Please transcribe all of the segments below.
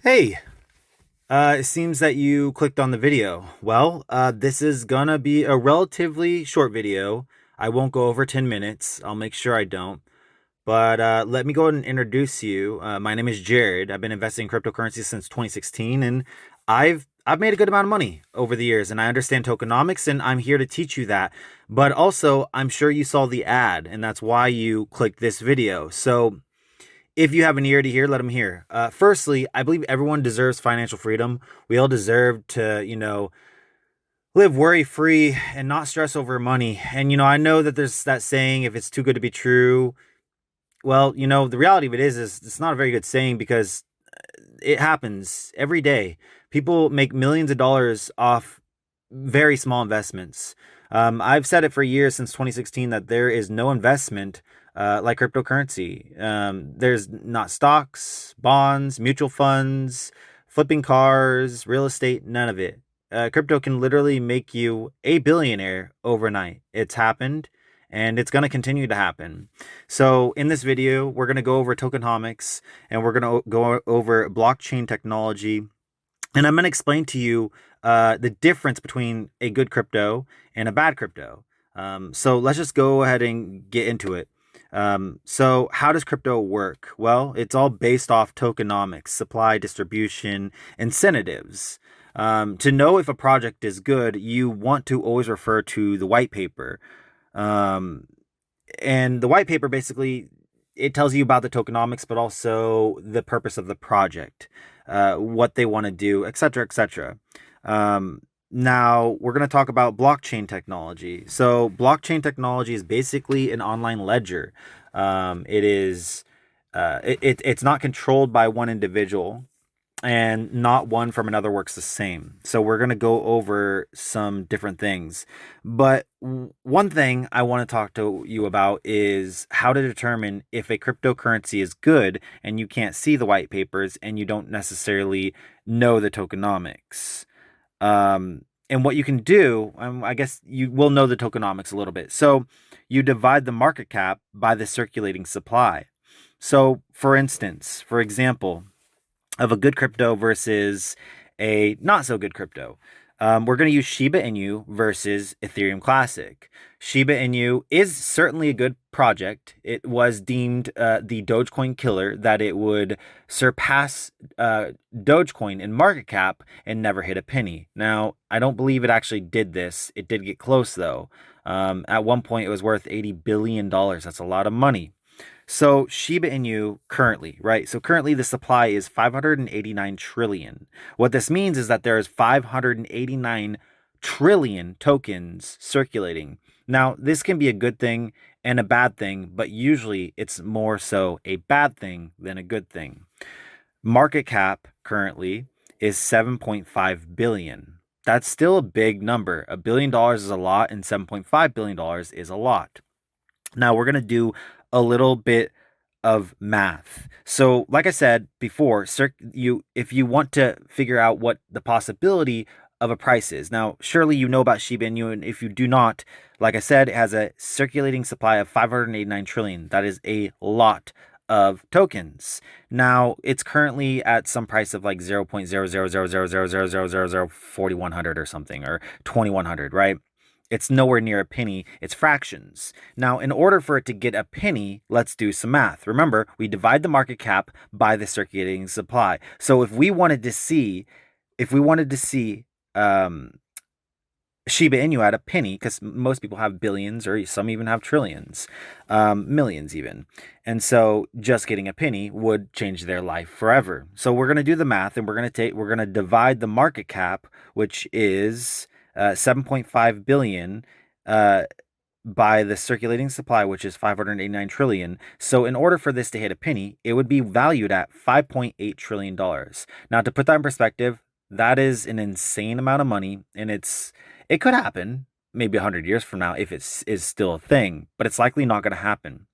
Hey, it seems that you clicked on the video. Well, this is gonna be a relatively short video. I won't go over 10 minutes. I'll make sure I don't. But let me go ahead and introduce you. My name is Jared. I've been investing in cryptocurrencies since 2016, and I've made a good amount of money over the years, and I understand tokenomics, and I'm here to teach you that. But also, I'm sure you saw the ad, and that's why you clicked this video. So if you have an ear to hear, let them hear. Firstly, I believe everyone deserves financial freedom. We all deserve to, live worry free and not stress over money. And, I know that there's that saying, if it's too good to be true. Well, the reality of it is it's not a very good saying because it happens every day. People make millions of dollars off very small investments. I've said it for years since 2016 that there is no investment like cryptocurrency. There's not stocks, bonds, mutual funds, flipping cars, real estate, none of it. Crypto can literally make you a billionaire overnight. It's happened and it's going to continue to happen. So in this video, we're going to go over tokenomics and we're going to go over blockchain technology. And I'm going to explain to you the difference between a good crypto and a bad crypto. So let's just go ahead and get into it. So how does crypto work? Well, it's all based off tokenomics, supply, distribution, incentives. To know if a project is good, you want to always refer to the white paper. And the white paper basically, it tells you about the tokenomics, but also the purpose of the project, what they want to do, etc., etc. Now we're going to talk about blockchain technology. So blockchain technology is basically an online ledger. It's not controlled by one individual, and not one from another works the same. So we're going to go over some different things. But one thing I want to talk to you about is how to determine if a cryptocurrency is good and you can't see the white papers and you don't necessarily know the tokenomics. And what you can do, I guess you will know the tokenomics a little bit. So you divide the market cap by the circulating supply. So for example, of a good crypto versus a not so good crypto. We're going to use Shiba Inu versus Ethereum Classic. Shiba Inu is certainly a good project. It was deemed the Dogecoin killer, that it would surpass Dogecoin in market cap and never hit a penny. Now, I don't believe it actually did this. It did get close, though. At one point, it was worth $80 billion. That's a lot of money. So Shiba Inu currently, right? So currently the supply is 589 trillion. What this means is that there is 589 trillion tokens circulating. Now, this can be a good thing and a bad thing, but usually it's more so a bad thing than a good thing. Market cap currently is 7.5 billion. That's still a big number. $1 billion is a lot and $7.5 billion is a lot. Now we're going to do a little bit of math. So like I said before, if you want to figure out what the possibility of a price is. Now, surely you know about Shiba Inu, and if you do not, like I said, it has a circulating supply of 589 trillion. That is a lot of tokens. Now, it's currently at some price of like 0.0000000004100 or something, or 2100, right? It's nowhere near a penny. It's fractions. Now, in order for it to get a penny, let's do some math. Remember, we divide the market cap by the circulating supply. So if we wanted to see Shiba Inu at a penny, because most people have billions or some even have trillions, millions even. And so just getting a penny would change their life forever. So we're going to do the math, and we're going to divide the market cap, which is 7.5 billion by the circulating supply, which is 589 trillion. So in order for this to hit a penny, it would be valued at $5.8 trillion. Now, to put that in perspective, that is an insane amount of money, and it could happen maybe 100 years from now if it is still a thing, but it's likely not going to happen.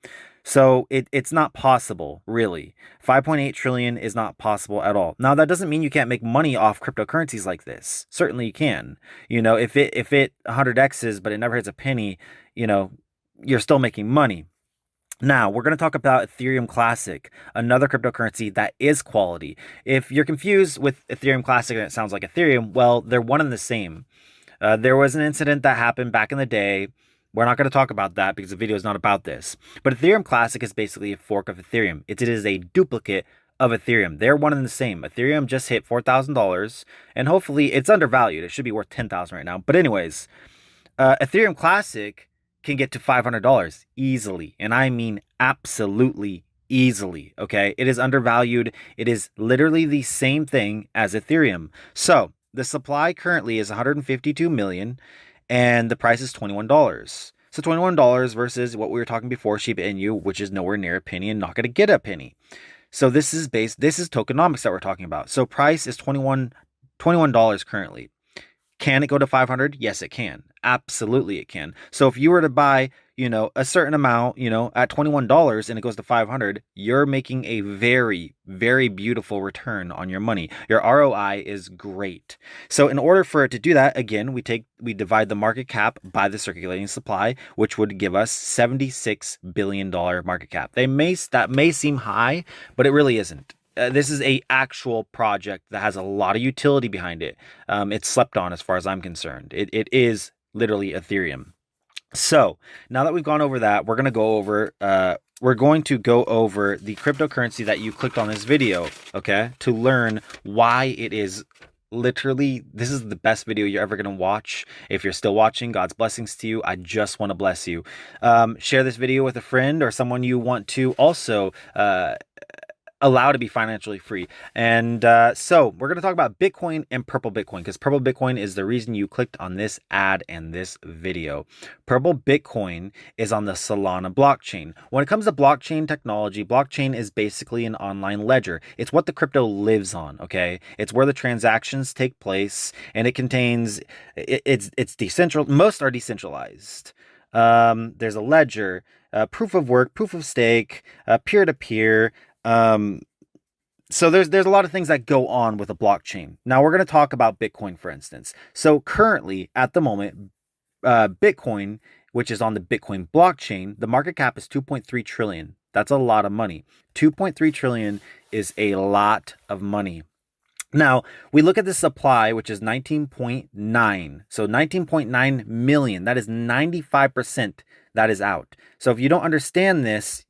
So it's not possible, really. 5.8 trillion is not possible at all. Now, that doesn't mean you can't make money off cryptocurrencies like this. Certainly you can. If it 100x's but it never hits a penny, you're still making money. Now, we're going to talk about Ethereum Classic, another cryptocurrency that is quality. If you're confused with Ethereum Classic and it sounds like Ethereum, well, they're one and the same. There was an incident that happened back in the day. We're not going to talk about that because the video is not about this. But Ethereum Classic is basically a fork of Ethereum. It is a duplicate of Ethereum. They're one and the same. Ethereum just hit $4,000, and hopefully it's undervalued. It should be worth $10,000 right now. But anyways, Ethereum Classic can get to $500 easily, and I mean absolutely easily. Okay, it is undervalued. It is literally the same thing as Ethereum. So the supply currently is 152 million, and the price is $21. So $21 versus what we were talking before, Shiba Inu, which is nowhere near a penny and not going to get a penny. So this is tokenomics that we're talking about. So price is $21 currently. Can it go to 500? Yes, it can. Absolutely, it can. So if you were to buy, a certain amount, at $21 and it goes to 500, you're making a very, very beautiful return on your money. Your ROI is great. So in order for it to do that, again, we divide the market cap by the circulating supply, which would give us $76 billion market cap. That may seem high, but it really isn't. This is a actual project that has a lot of utility behind it. It's slept on as far as I'm concerned. It is literally Ethereum. So now that we've gone over that, we're going to go over the cryptocurrency that you clicked on this video, okay, to learn why it is literally, this is the best video you're ever going to watch. If you're still watching, God's blessings to you. I just want to bless you. Share this video with a friend or someone you want to also allow to be financially free. And so we're going to talk about Bitcoin and Purplebitcoin, because Purplebitcoin is the reason you clicked on this ad and this video. Purplebitcoin is on the Solana blockchain. When it comes to blockchain technology, blockchain is basically an online ledger. It's what the crypto lives on, okay? It's where the transactions take place, and it contains, it's decentralized. Most are decentralized. There's a ledger, proof of work, proof of stake, peer-to-peer. So there's a lot of things that go on with a blockchain. Now we're going to talk about Bitcoin, for instance. So currently, at the moment, Bitcoin, which is on the Bitcoin blockchain, the market cap is 2.3 trillion. That's a lot of money. 2.3 trillion is a lot of money. Now, we look at the supply, which is 19.9. So 19.9 million. That is 95% that is out. So if you don't understand this,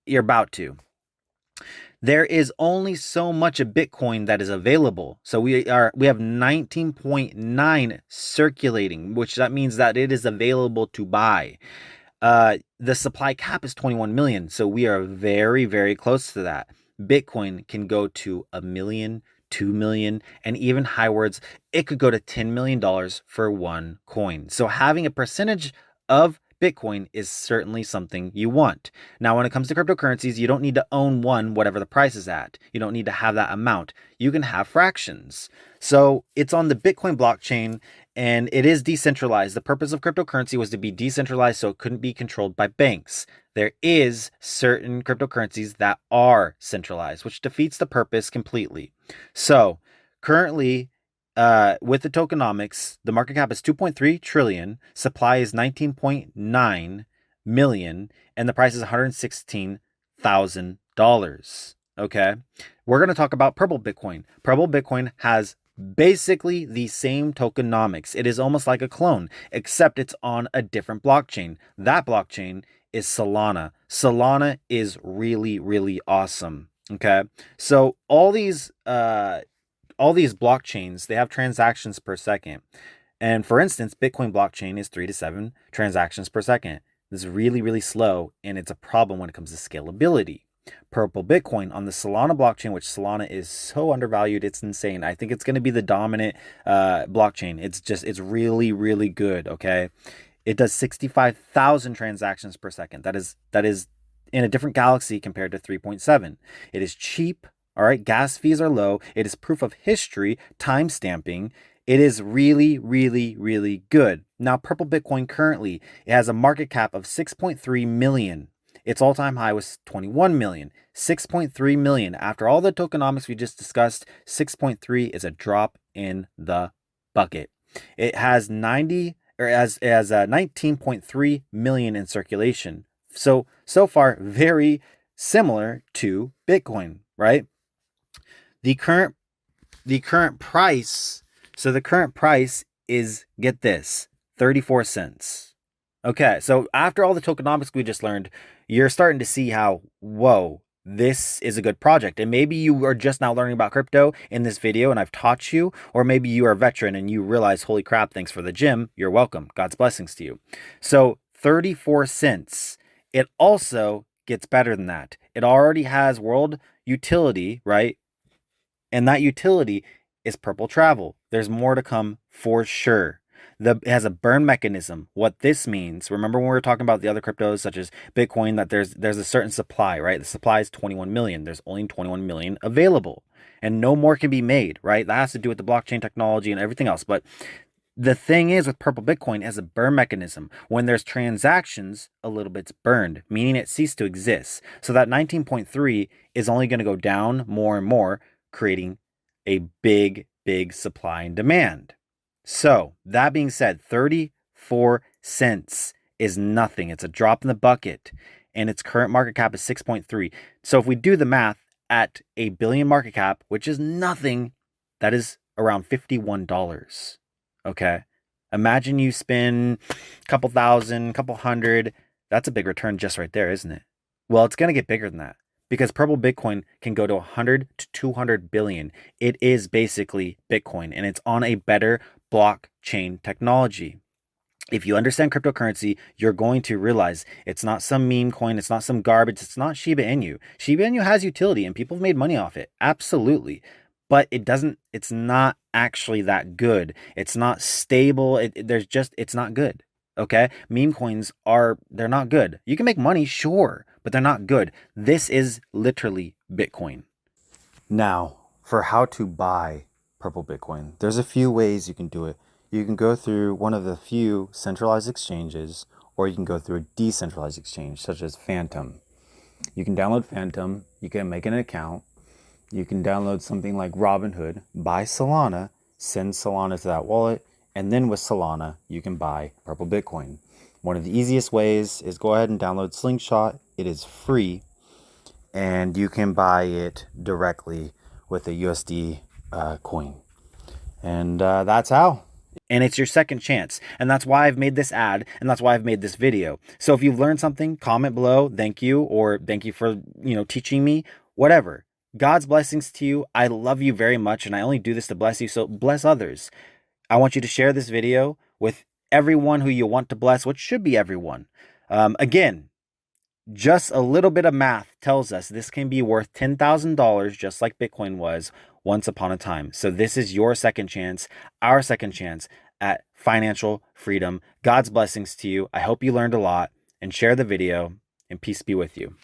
you're about to. There is only so much of Bitcoin that is available. So we have 19.9 circulating, which that means that it is available to buy. The supply cap is 21 million. So we are very, very close to that. Bitcoin can go to 1 million, 2 million, and even highwards, it could go to $10 million for one coin. So having a percentage of Bitcoin is certainly something you want. Now, when it comes to cryptocurrencies, you don't need to own one, whatever the price is at. You don't need to have that amount. You can have fractions. So it's on the Bitcoin blockchain, and it is decentralized. The purpose of cryptocurrency was to be decentralized so it couldn't be controlled by banks. There is certain cryptocurrencies that are centralized, which defeats the purpose completely. So currently, with the tokenomics, the market cap is 2.3 trillion, supply is 19.9 million, and the price is $116,000. Okay, we're going to talk about Purplebitcoin. Purplebitcoin has basically the same tokenomics. It is almost like a clone, except it's on a different blockchain. That blockchain is Solana. Solana is really, really awesome. Okay, so all these blockchains, they have transactions per second. And for instance, Bitcoin blockchain is 3 to 7 transactions per second. This is really, really slow, and it's a problem when it comes to scalability. Purplebitcoin on the Solana blockchain, which Solana is so undervalued, it's insane. I think it's going to be the dominant blockchain. It's really, really good, okay? It does 65,000 transactions per second. That is in a different galaxy compared to 3.7. It is cheap. All right, gas fees are low. It is proof of history, time stamping. It is really, really, really good. Now, Purplebitcoin currently, it has a market cap of 6.3 million. Its all-time high was 21 million. 6.3 million. After all the tokenomics we just discussed, 6.3 is a drop in the bucket. It has 19.3 million in circulation. So far, very similar to Bitcoin, right? The current the current price, so the current price is, get this, 34 cents. Okay, so after all the tokenomics we just learned, you're starting to see how, whoa, this is a good project. And maybe you are just now learning about crypto in this video and I've taught you, or maybe you are a veteran and you realize, holy crap, thanks for the gym. You're welcome. God's blessings to you. So 34 cents. It also gets better than that. It already has world utility, right? And that utility is Purple Travel. There's more to come for sure. It has a burn mechanism. What this means, remember when we were talking about the other cryptos such as Bitcoin, that there's a certain supply, right? The supply is 21 million. There's only 21 million available. And no more can be made, right? That has to do with the blockchain technology and everything else. But the thing is with Purple Bitcoin, it has a burn mechanism. When there's transactions, a little bit's burned, meaning it ceased to exist. So that 19.3 is only going to go down more and more, creating a big, big supply and demand. So that being said, 34 cents is nothing. It's a drop in the bucket, and its current market cap is 6.3. So if we do the math at a billion market cap, which is nothing, that is around $51. Okay. Imagine you spend a couple thousand, couple hundred. That's a big return just right there, isn't it? Well, it's going to get bigger than that because Purple Bitcoin can go to 100 to 200 billion. It is basically Bitcoin, and it's on a better blockchain technology. If you understand cryptocurrency, you're going to realize it's not some meme coin, it's not some garbage, it's not Shiba Inu. Shiba Inu has utility and people have made money off it. Absolutely. But it's not actually that good. It's not stable. It's not good. Okay? Meme coins they're not good. You can make money, sure, but they're not good. This is literally Bitcoin. Now, for how to buy Purple Bitcoin, there's a few ways you can do it. You can go through one of the few centralized exchanges, or you can go through a decentralized exchange, such as Phantom. You can download Phantom, you can make an account, you can download something like Robinhood, buy Solana, send Solana to that wallet, and then with Solana, you can buy Purple Bitcoin. One of the easiest ways is go ahead and download Slingshot. It is free, and you can buy it directly with a USD coin. And that's how. And it's your second chance. And that's why I've made this ad, and that's why I've made this video. So if you've learned something, comment below, thank you, or thank you for, teaching me, whatever. God's blessings to you. I love you very much, and I only do this to bless you, so bless others. I want you to share this video with everyone who you want to bless, which should be everyone. Again, just a little bit of math tells us this can be worth $10,000 just like Bitcoin was once upon a time. So this is your second chance, our second chance at financial freedom. God's blessings to you. I hope you learned a lot, and share the video, and peace be with you.